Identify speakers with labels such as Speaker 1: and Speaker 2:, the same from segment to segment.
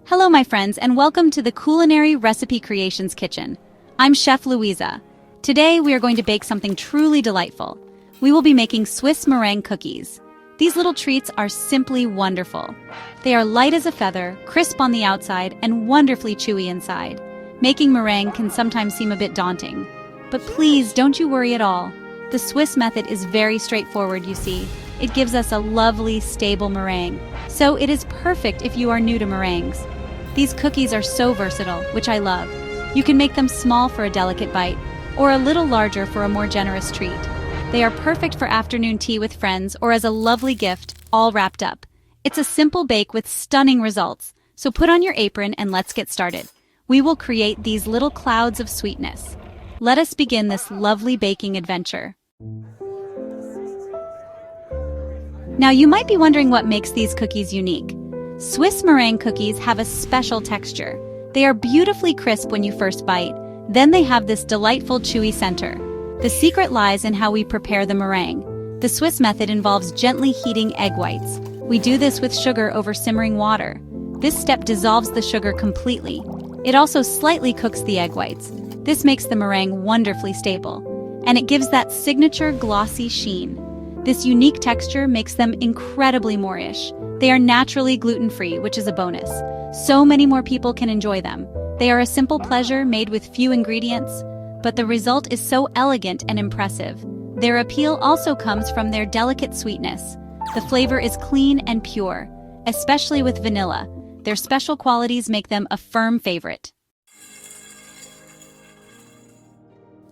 Speaker 1: Hello my friends and welcome to the Culinary Recipe Creations kitchen. I'm Chef Louisa. Today we are going to bake something truly delightful. We will be making Swiss meringue cookies. These little treats are simply wonderful. They are light as a feather, crisp on the outside, and wonderfully chewy inside. Making meringue can sometimes seem a bit daunting. But please don't you worry at all. The Swiss method is very straightforward, you see. It gives us a lovely, stable meringue. So it is perfect if you are new to meringues. These cookies are so versatile, which I love. You can make them small for a delicate bite, or a little larger for a more generous treat. They are perfect for afternoon tea with friends or as a lovely gift, all wrapped up. It's a simple bake with stunning results, so put on your apron and let's get started. We will create these little clouds of sweetness. Let us begin this lovely baking adventure. Now you might be wondering what makes these cookies unique. Swiss meringue cookies have a special texture. They are beautifully crisp when you first bite, then they have this delightful chewy center. The secret lies in how we prepare the meringue. The Swiss method involves gently heating egg whites. We do this with sugar over simmering water. This step dissolves the sugar completely. It also slightly cooks the egg whites. This makes the meringue wonderfully stable, and it gives that signature glossy sheen. This unique texture makes them incredibly Moorish. They are naturally gluten-free, which is a bonus. So many more people can enjoy them. They are a simple pleasure made with few ingredients, but the result is so elegant and impressive. Their appeal also comes from their delicate sweetness. The flavor is clean and pure, especially with vanilla. Their special qualities make them a firm favorite.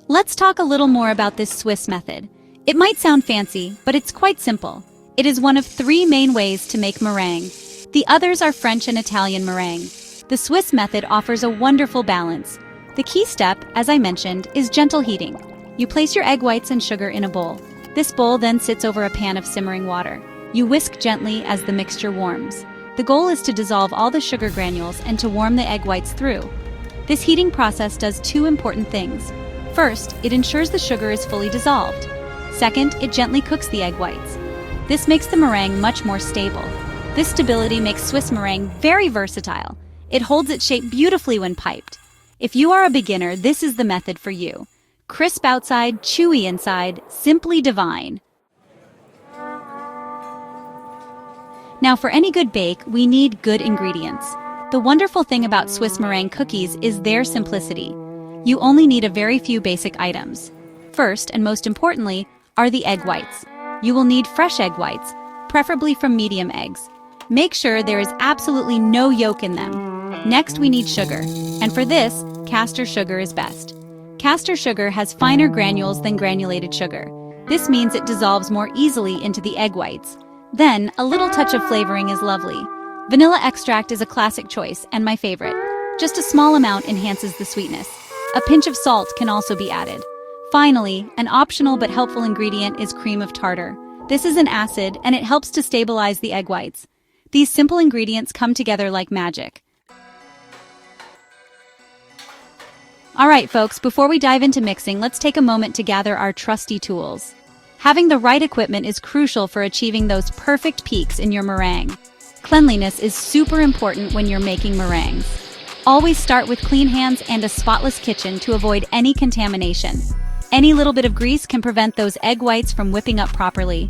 Speaker 1: Let's talk a little more about this Swiss method. It might sound fancy, but it's quite simple. It is one of 3 main ways to make meringue. The others are French and Italian meringue. The Swiss method offers a wonderful balance. The key step, as I mentioned, is gentle heating. You place your egg whites and sugar in a bowl. This bowl then sits over a pan of simmering water. You whisk gently as the mixture warms. The goal is to dissolve all the sugar granules and to warm the egg whites through. This heating process does 2 important things. First, it ensures the sugar is fully dissolved. Second, it gently cooks the egg whites. This makes the meringue much more stable. This stability makes Swiss meringue very versatile. It holds its shape beautifully when piped. If you are a beginner, this is the method for you. Crisp outside, chewy inside, simply divine. Now for any good bake, we need good ingredients. The wonderful thing about Swiss meringue cookies is their simplicity. You only need a very few basic items. First, and most importantly, are the egg whites. You will need fresh egg whites, preferably from medium eggs. Make sure there is absolutely no yolk in them. Next, we need sugar, and for this, castor sugar is best. Castor sugar has finer granules than granulated sugar. This means it dissolves more easily into the egg whites. Then, a little touch of flavoring is lovely. Vanilla extract is a classic choice and my favorite. Just a small amount enhances the sweetness. A pinch of salt can also be added. Finally, an optional but helpful ingredient is cream of tartar. This is an acid and it helps to stabilize the egg whites. These simple ingredients come together like magic. Alright folks, before we dive into mixing, let's take a moment to gather our trusty tools. Having the right equipment is crucial for achieving those perfect peaks in your meringue. Cleanliness is super important when you're making meringues. Always start with clean hands and a spotless kitchen to avoid any contamination. Any little bit of grease can prevent those egg whites from whipping up properly.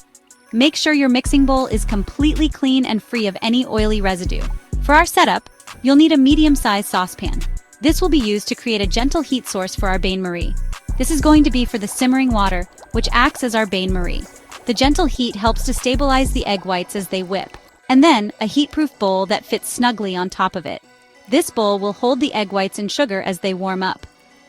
Speaker 1: Make sure your mixing bowl is completely clean and free of any oily residue. For our setup, you'll need a medium-sized saucepan. This will be used to create a gentle heat source for our bain-marie. This is going to be for the simmering water, which acts as our bain-marie. The gentle heat helps to stabilize the egg whites as they whip. And then, a heat-proof bowl that fits snugly on top of it. This bowl will hold the egg whites and sugar as they warm up.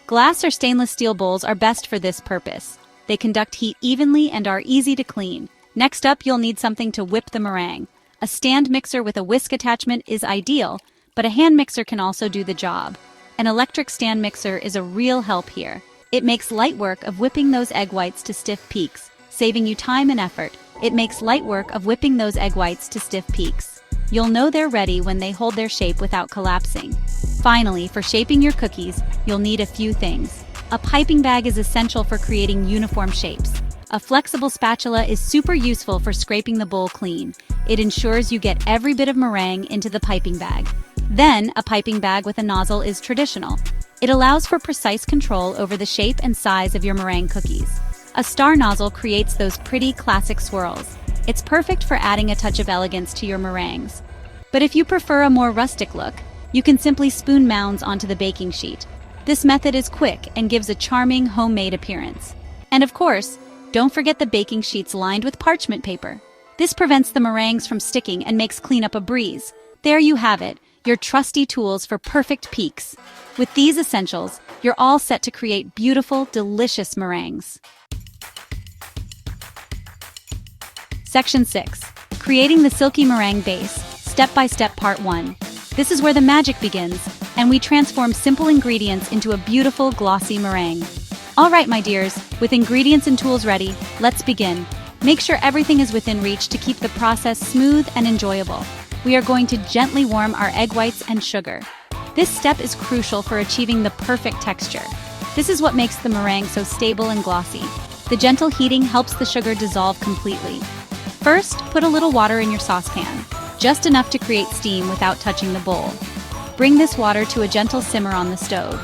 Speaker 1: Glass or stainless steel bowls are best for this purpose. They conduct heat evenly and are easy to clean. Next up, you'll need something to whip the meringue. A stand mixer with a whisk attachment is ideal, but a hand mixer can also do the job. An electric stand mixer is a real help here. It makes light work of whipping those egg whites to stiff peaks, saving you time and effort. It makes light work of whipping those egg whites to stiff peaks. You'll know they're ready when they hold their shape without collapsing. Finally, for shaping your cookies, you'll need a few things. A piping bag is essential for creating uniform shapes. A flexible spatula is super useful for scraping the bowl clean. It ensures you get every bit of meringue into the piping bag. Then, a piping bag with a nozzle is traditional. It allows for precise control over the shape and size of your meringue cookies. A star nozzle creates those pretty classic swirls. It's perfect for adding a touch of elegance to your meringues. But if you prefer a more rustic look, you can simply spoon mounds onto the baking sheet. This method is quick and gives a charming homemade appearance. And of course, don't forget the baking sheets lined with parchment paper. This prevents the meringues from sticking and makes cleanup a breeze. There you have it, your trusty tools for perfect peaks. With these essentials, you're all set to create beautiful, delicious meringues. Section 6. Creating the silky meringue base, step-by-step part 1. This is where the magic begins, and we transform simple ingredients into a beautiful, glossy meringue. All right, my dears, with ingredients and tools ready, let's begin. Make sure everything is within reach to keep the process smooth and enjoyable. We are going to gently warm our egg whites and sugar. This step is crucial for achieving the perfect texture. This is what makes the meringue so stable and glossy. The gentle heating helps the sugar dissolve completely. First, put a little water in your saucepan, just enough to create steam without touching the bowl. Bring this water to a gentle simmer on the stove.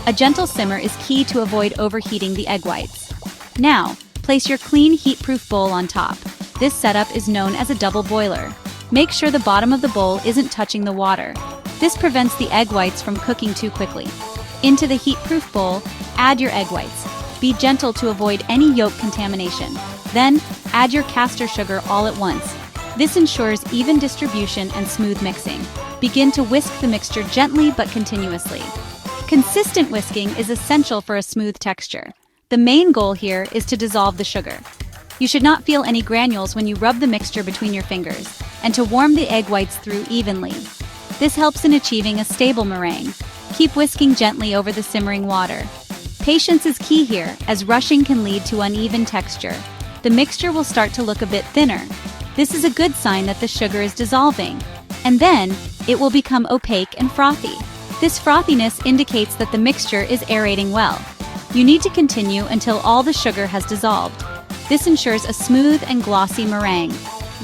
Speaker 1: A gentle simmer is key to avoid overheating the egg whites. Now, place your clean, heat-proof bowl on top. This setup is known as a double boiler. Make sure the bottom of the bowl isn't touching the water. This prevents the egg whites from cooking too quickly. Into the heat-proof bowl, add your egg whites. Be gentle to avoid any yolk contamination. Then, add your caster sugar all at once. This ensures even distribution and smooth mixing. Begin to whisk the mixture gently but continuously. Consistent whisking is essential for a smooth texture. The main goal here is to dissolve the sugar. You should not feel any granules when you rub the mixture between your fingers, and to warm the egg whites through evenly. This helps in achieving a stable meringue. Keep whisking gently over the simmering water. Patience is key here, as rushing can lead to uneven texture. The mixture will start to look a bit thinner. This is a good sign that the sugar is dissolving. And then, it will become opaque and frothy. This frothiness indicates that the mixture is aerating well. You need to continue until all the sugar has dissolved. This ensures a smooth and glossy meringue.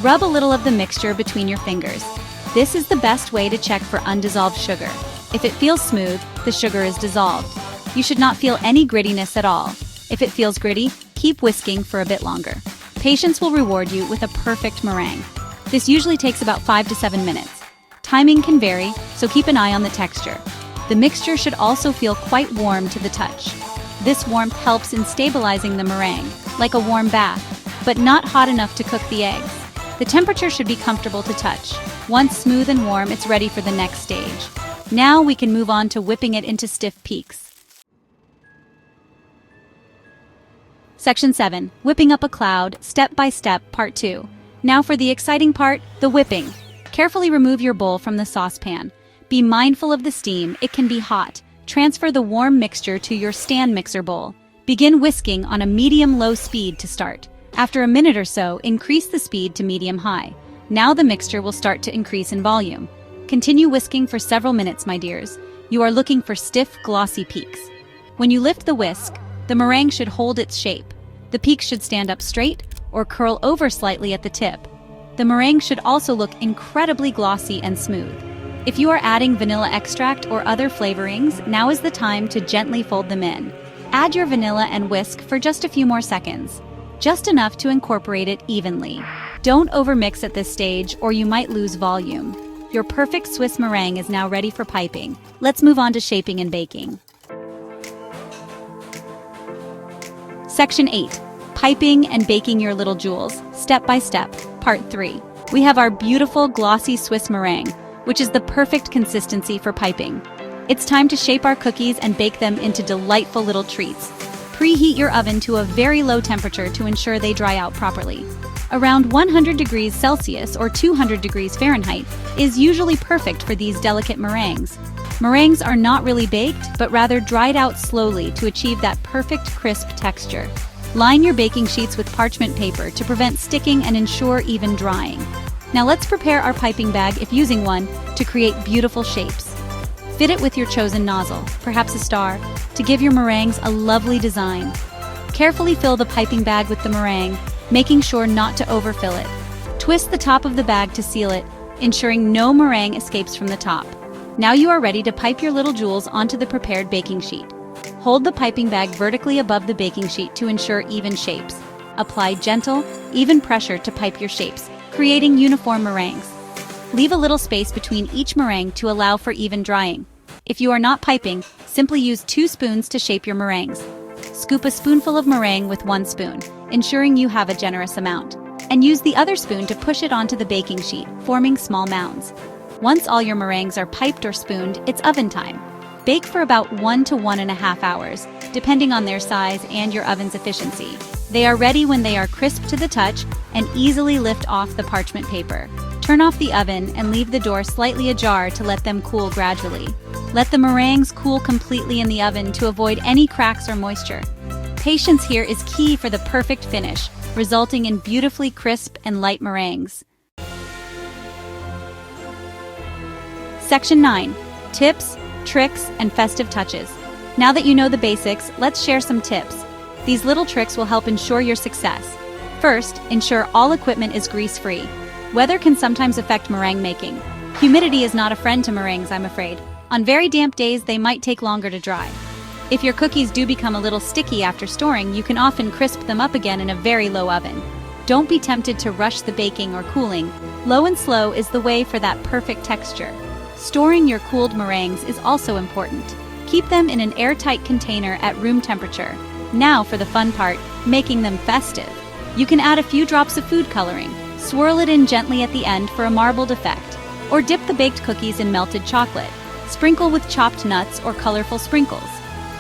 Speaker 1: Rub a little of the mixture between your fingers. This is the best way to check for undissolved sugar. If it feels smooth, the sugar is dissolved. You should not feel any grittiness at all. If it feels gritty, keep whisking for a bit longer. Patience will reward you with a perfect meringue. This usually takes about 5 to 7 minutes. Timing can vary, so keep an eye on the texture. The mixture should also feel quite warm to the touch. This warmth helps in stabilizing the meringue, like a warm bath, but not hot enough to cook the eggs. The temperature should be comfortable to touch. Once smooth and warm, it's ready for the next stage. Now we can move on to whipping it into stiff peaks. Section 7. Whipping up a cloud, step by step, part 2. Now for the exciting part, the whipping. Carefully remove your bowl from the saucepan. Be mindful of the steam, it can be hot. Transfer the warm mixture to your stand mixer bowl. Begin whisking on a medium-low speed to start. After a minute or so, increase the speed to medium-high. Now the mixture will start to increase in volume. Continue whisking for several minutes, my dears. You are looking for stiff, glossy peaks. When you lift the whisk, the meringue should hold its shape. The peaks should stand up straight or curl over slightly at the tip. The meringue should also look incredibly glossy and smooth. If you are adding vanilla extract or other flavorings, now is the time to gently fold them in. Add your vanilla and whisk for just a few more seconds, just enough to incorporate it evenly. Don't overmix at this stage or you might lose volume. Your perfect Swiss meringue is now ready for piping. Let's move on to shaping and baking. Section 8. Piping and baking your little jewels, step by step, part 3. We have our beautiful glossy Swiss meringue, which is the perfect consistency for piping. It's time to shape our cookies and bake them into delightful little treats. Preheat your oven to a very low temperature to ensure they dry out properly. Around 100 degrees Celsius or 200 degrees Fahrenheit is usually perfect for these delicate meringues. Meringues are not really baked, but rather dried out slowly to achieve that perfect crisp texture. Line your baking sheets with parchment paper to prevent sticking and ensure even drying. Now let's prepare our piping bag, if using one, to create beautiful shapes. Fit it with your chosen nozzle, perhaps a star, to give your meringues a lovely design. Carefully fill the piping bag with the meringue, making sure not to overfill it. Twist the top of the bag to seal it, ensuring no meringue escapes from the top. Now you are ready to pipe your little jewels onto the prepared baking sheet. Hold the piping bag vertically above the baking sheet to ensure even shapes. Apply gentle, even pressure to pipe your shapes, creating uniform meringues. Leave a little space between each meringue to allow for even drying. If you are not piping, simply use 2 spoons to shape your meringues. Scoop a spoonful of meringue with 1 spoon, ensuring you have a generous amount, and use the other spoon to push it onto the baking sheet, forming small mounds. Once all your meringues are piped or spooned, it's oven time. Bake for about 1 to 1.5 hours, depending on their size and your oven's efficiency. They are ready when they are crisp to the touch and easily lift off the parchment paper. Turn off the oven and leave the door slightly ajar to let them cool gradually. Let the meringues cool completely in the oven to avoid any cracks or moisture. Patience here is key for the perfect finish, resulting in beautifully crisp and light meringues. Section 9. Tips, tricks, and festive touches. Now that you know the basics, let's share some tips. These little tricks will help ensure your success. First, ensure all equipment is grease-free. Weather can sometimes affect meringue making. Humidity is not a friend to meringues, I'm afraid. On very damp days, they might take longer to dry. If your cookies do become a little sticky after storing, you can often crisp them up again in a very low oven. Don't be tempted to rush the baking or cooling. Low and slow is the way for that perfect texture. Storing your cooled meringues is also important. Keep them in an airtight container at room temperature. Now for the fun part, making them festive. You can add a few drops of food coloring, swirl it in gently at the end for a marbled effect, or dip the baked cookies in melted chocolate. Sprinkle with chopped nuts or colorful sprinkles.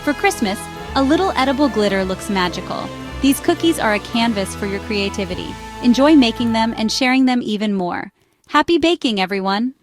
Speaker 1: For Christmas, a little edible glitter looks magical. These cookies are a canvas for your creativity. Enjoy making them and sharing them even more. Happy baking, everyone!